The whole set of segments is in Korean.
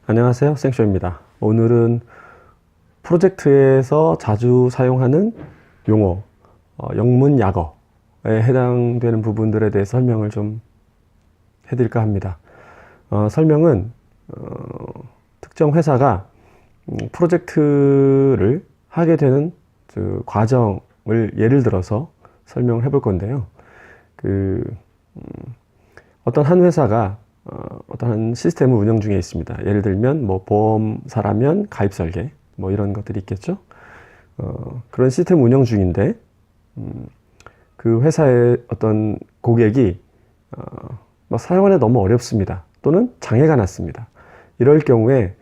안녕하세요, 생쇼입니다. 오늘은 프로젝트에서 자주 사용하는 용어, 영문약어에 해당되는 부분들에 대해서 설명을 좀 해드릴까 합니다. 설명은 특정 회사가 프로젝트를 하게 되는 그 과정을 예를 들어서 설명을 해볼 건데요. 어떤 한 회사가 어떤 시스템을 운영 중에 있습니다. 예를 들면 뭐 보험사라면 가입 설계 뭐 이런 것들이 있겠죠. 그런 시스템 운영 중인데 그 회사의 어떤 고객이 사용하는 데 너무 어렵습니다. 또는 장애가 났습니다. 이럴 경우에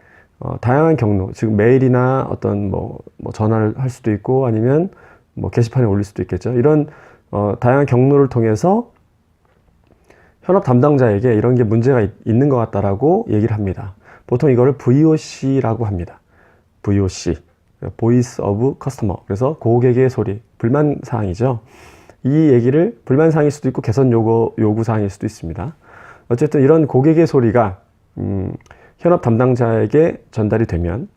다양한 경로, 즉 메일이나 어떤 뭐 전화를 할 수도 있고 아니면 뭐 게시판에 올릴 수도 있겠죠. 이런 다양한 경로를 통해서 현업 담당자에게 이런 게 문제가 있는 것 같다라고 얘기를 합니다. 보통 이거를 VOC라고 합니다. VOC, Voice of Customer. 그래서 고객의 소리, 불만 사항이죠. 이 얘기를 불만 사항일 수도 있고 개선 요구 사항일 수도 있습니다. 어쨌든 이런 고객의 소리가 현업 담당자에게 전달이 되면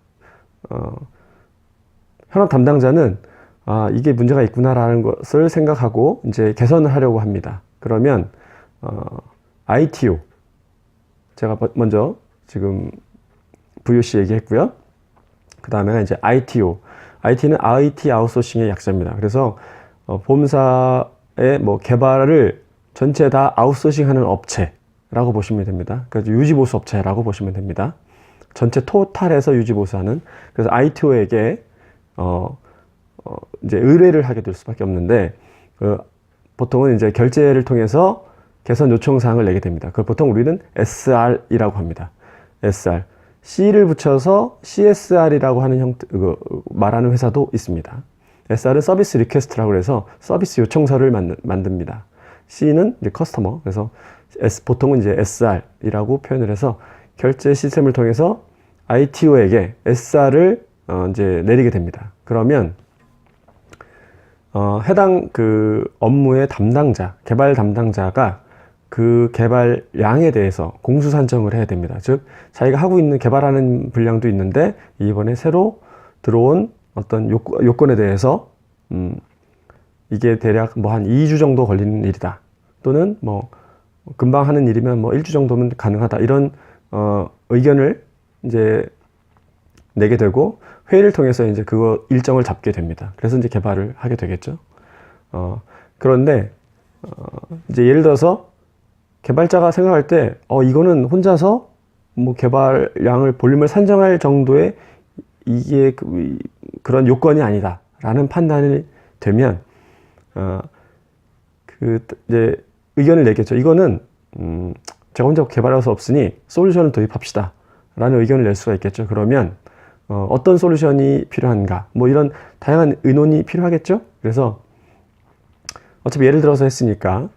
현업 담당자는 이게 문제가 있구나라는 것을 생각하고 이제 개선을 하려고 합니다. 그러면 ITO, 제가 먼저 지금 VOC 얘기했고요. 그 다음에 이제 ITO, IT는 IT 아웃소싱의 약자입니다. 그래서 보험사의 뭐 개발을 전체 다 아웃소싱하는 업체라고 보시면 됩니다. 그래서 유지보수 업체라고 보시면 됩니다. 전체 토탈에서 유지보수하는. 그래서 ITO에게 이제 의뢰를 하게 될 수밖에 없는데 보통은 이제 결제를 통해서 개선 요청 사항을 내게 됩니다. 그걸 보통 우리는 SR이라고 합니다. SR. C를 붙여서 CSR이라고 하는 말하는 회사도 있습니다. SR은 서비스 리퀘스트라고 해서 서비스 요청서를 만듭니다. C는 이제 커스터머. 그래서 보통은 이제 SR이라고 표현을 해서 결제 시스템을 통해서 ITO에게 SR을 이제 내리게 됩니다. 그러면 해당 그 업무의 담당자, 개발 담당자가 그 개발량에 대해서 공수산정을 해야 됩니다. 즉, 자기가 하고 있는 개발하는 분량도 있는데 이번에 새로 들어온 어떤 요건에 대해서 이게 대략 뭐 한 2주 정도 걸리는 일이다. 또는 뭐 금방 하는 일이면 뭐 1주 정도면 가능하다. 이런 의견을 이제 내게 되고 회의를 통해서 이제 그거 일정을 잡게 됩니다. 그래서 이제 개발을 하게 되겠죠. 그런데 이제 예를 들어서 개발자가 생각할 때 이거는 혼자서 뭐 개발량을 볼륨을 산정할 정도의 이게 그런 요건이 아니다 라는 판단이 되면 이제 의견을 내겠죠. 이거는 제가 혼자 개발할 수 없으니 솔루션을 도입합시다 라는 의견을 낼 수가 있겠죠. 그러면 어떤 솔루션이 필요한가 뭐 이런 다양한 의논이 필요하겠죠. 그래서 어차피 예를 들어서 했으니까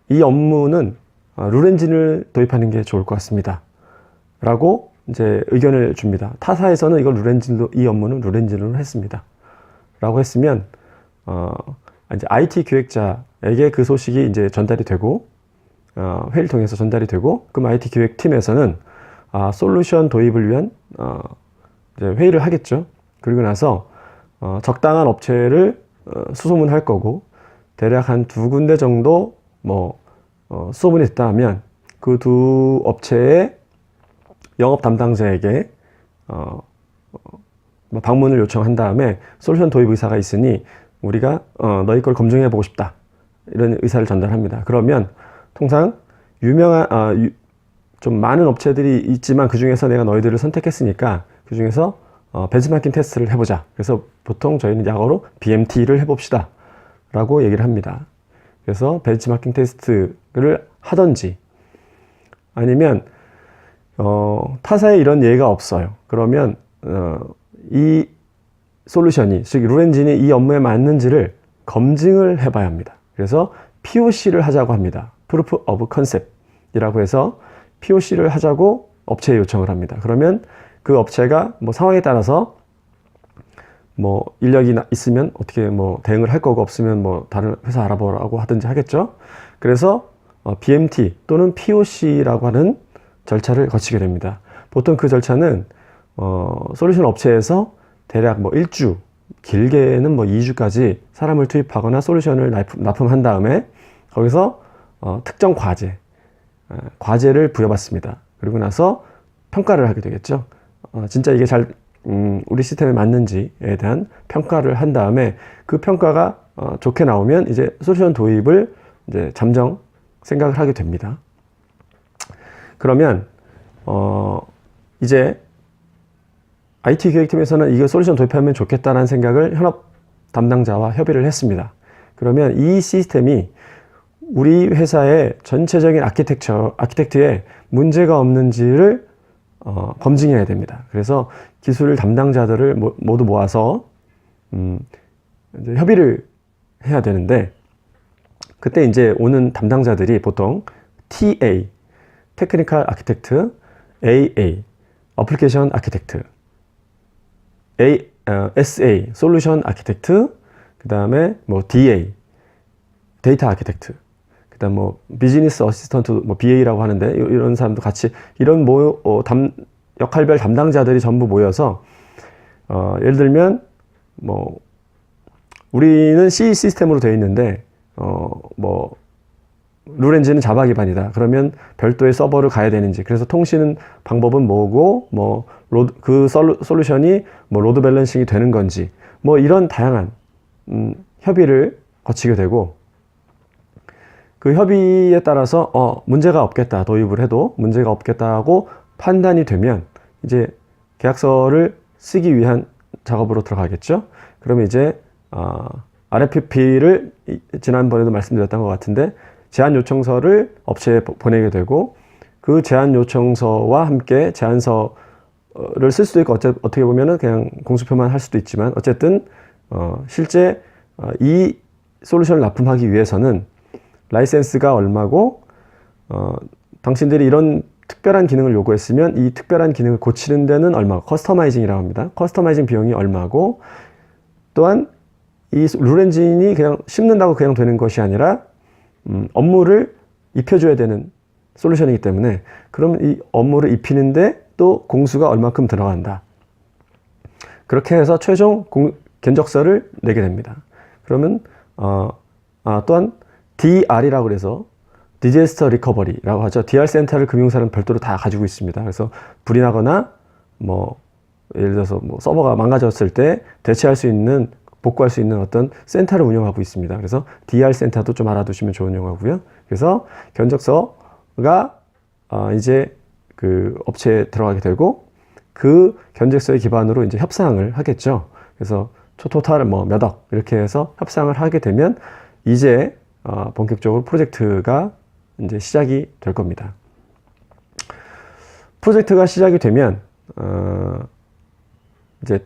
이 업무는 룰엔진을 도입하는 게 좋을 것 같습니다 라고 이제 의견을 줍니다. 타사에서는 이 업무는 룰엔진으로 했습니다 라고 했으면 이제 IT 기획자에게 그 소식이 이제 전달이 되고 회의를 통해서 전달이 되고, 그럼 IT 기획팀에서는 솔루션 도입을 위한 이제 회의를 하겠죠. 그리고 나서 적당한 업체를 수소문할 거고, 대략 한 2군데 정도 수소문이 됐다 면 그 2 업체의 영업 담당자에게 방문을 요청한 다음에 솔루션 도입 의사가 있으니 우리가 너희 걸 검증해 보고 싶다 이런 의사를 전달합니다. 그러면 통상 좀 많은 업체들이 있지만 그 중에서 내가 너희들을 선택했으니까 그 중에서 벤치마킹 테스트를 해보자. 그래서 보통 저희는 약어로 BMT를 해봅시다 라고 얘기를 합니다. 그래서 벤치마킹 테스트를 하든지 아니면 타사에 이런 예가 없어요. 그러면 이 솔루션이, 즉 룰엔진이 이 업무에 맞는지를 검증을 해봐야 합니다. 그래서 POC를 하자고 합니다. Proof of Concept 이라고 해서 POC를 하자고 업체에 요청을 합니다. 그러면 그 업체가 뭐 상황에 따라서 뭐 인력이 있으면 어떻게 뭐 대응을 할 거고, 없으면 뭐 다른 회사 알아보라고 하든지 하겠죠. 그래서 BMT 또는 POC라고 하는 절차를 거치게 됩니다. 보통 그 절차는 솔루션 업체에서 대략 뭐 1주, 길게는 뭐 2주까지 사람을 투입하거나 솔루션을 납품한 다음에 거기서 특정 과제를 부여받습니다. 그리고 나서 평가를 하게 되겠죠. 진짜 이게 우리 시스템에 맞는지에 대한 평가를 한 다음에 그 평가가 좋게 나오면 이제 솔루션 도입을 이제 잠정 생각을 하게 됩니다. 그러면 이제 IT 기획팀에서는 이거 솔루션 도입하면 좋겠다는 생각을 현업 담당자와 협의를 했습니다. 그러면 이 시스템이 우리 회사의 전체적인 아키텍트에 문제가 없는지를 검증해야 됩니다. 그래서 기술 담당자들을 모두 모아서 이제 협의를 해야 되는데, 그때 이제 오는 담당자들이 보통 TA, 테크니컬 아키텍트, AA, 어플리케이션 아키텍트, SA, 솔루션 아키텍트, 그 다음에 뭐 DA, 데이터 아키텍트, 그 다음 뭐 비즈니스 어시스턴트, 뭐 BA라고 하는데 이런 사람도 같이 이런 역할별 담당자들이 전부 모여서 예를 들면 뭐 우리는 C 시스템으로 되어 있는데 뭐 룰엔진은 자바 기반이다. 그러면 별도의 서버를 가야 되는지, 그래서 통신 방법은 뭐고, 뭐 그 솔루션이 뭐 로드 밸런싱이 되는 건지, 뭐 이런 다양한 협의를 거치게 되고, 그 협의에 따라서 문제가 없겠다, 도입을 해도 문제가 없겠다고 판단이 되면 이제 계약서를 쓰기 위한 작업으로 들어가겠죠. 그러면 이제 RFP를 지난번에도 말씀드렸던 것 같은데 제안 요청서를 업체에 보내게 되고, 그 제안 요청서와 함께 제안서를 쓸 수도 있고, 어떻게 보면은 그냥 공수표만 할 수도 있지만, 어쨌든 실제 이 솔루션을 납품하기 위해서는 라이센스가 얼마고, 당신들이 이런 특별한 기능을 요구했으면 이 특별한 기능을 고치는 데는 얼마고, 커스터마이징이라고 합니다. 커스터마이징 비용이 얼마고, 또한 이 룰엔진이 그냥 심는다고 그냥 되는 것이 아니라 업무를 입혀줘야 되는 솔루션이기 때문에, 그러면 이 업무를 입히는데 또 공수가 얼마큼 들어간다. 그렇게 해서 최종 견적서를 내게 됩니다. 그러면 또한 DR이라고 그래서 디제스터 리커버리라고 하죠. DR 센터를 금융사는 별도로 다 가지고 있습니다. 그래서 불이 나거나 뭐 예를 들어서 뭐 서버가 망가졌을 때 대체할 수 있는, 복구할 수 있는 어떤 센터를 운영하고 있습니다. 그래서 DR 센터도 좀 알아두시면 좋은 용어고요. 그래서 견적서가 이제 그 업체에 들어가게 되고, 그 견적서의 기반으로 이제 협상을 하겠죠. 그래서 토탈 뭐 몇 억 이렇게 해서 협상을 하게 되면 이제 본격적으로 프로젝트가 이제 시작이 될 겁니다. 프로젝트가 시작이 되면 이제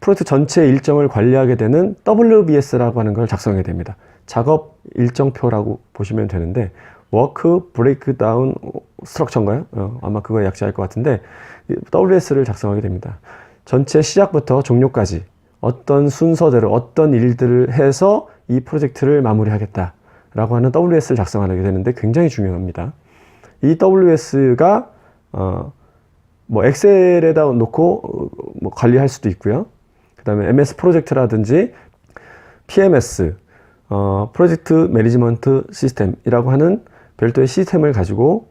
프로젝트 전체 일정을 관리하게 되는 WBS라고 하는 걸 작성하게 됩니다. 작업 일정표라고 보시면 되는데, 워크 브레이크다운 스트럭처인가요? 아마 그거에 약자일 것 같은데, WBS를 작성하게 됩니다. 전체 시작부터 종료까지 어떤 순서대로 어떤 일들을 해서 이 프로젝트를 마무리하겠다 라고 하는 WBS를 작성하게 되는데 굉장히 중요합니다. 이 WBS가 뭐 엑셀에다 놓고 뭐 관리할 수도 있고요. 그 다음에 MS 프로젝트라든지 PMS, 프로젝트 매니지먼트 시스템이라고 하는 별도의 시스템을 가지고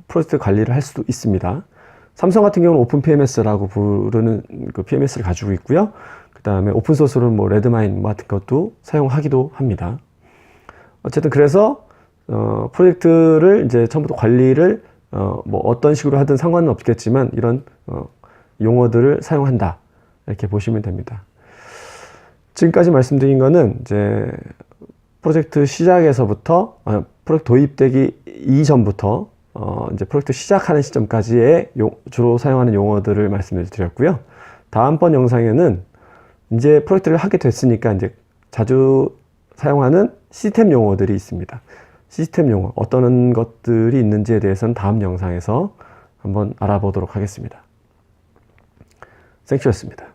프로젝트 관리를 할 수도 있습니다. 삼성 같은 경우는 오픈 PMS라고 부르는 그 PMS를 가지고 있고요. 그 다음에 오픈소스로는 뭐 레드마인 같은 것도 사용하기도 합니다. 어쨌든 그래서 프로젝트를 이제 처음부터 관리를 뭐 어떤 식으로 하든 상관은 없겠지만 이런 용어들을 사용한다, 이렇게 보시면 됩니다. 지금까지 말씀드린 거는 이제 프로젝트 시작에서부터 프로젝트 도입되기 이전부터 이제 프로젝트 시작하는 시점까지의 주로 사용하는 용어들을 말씀을 드렸고요. 다음번 영상에는 이제 프로젝트를 하게 됐으니까 이제 자주 사용하는 시스템 용어들이 있습니다. 시스템 용어, 어떤 것들이 있는지에 대해서는 다음 영상에서 한번 알아보도록 하겠습니다. 생큐였습니다.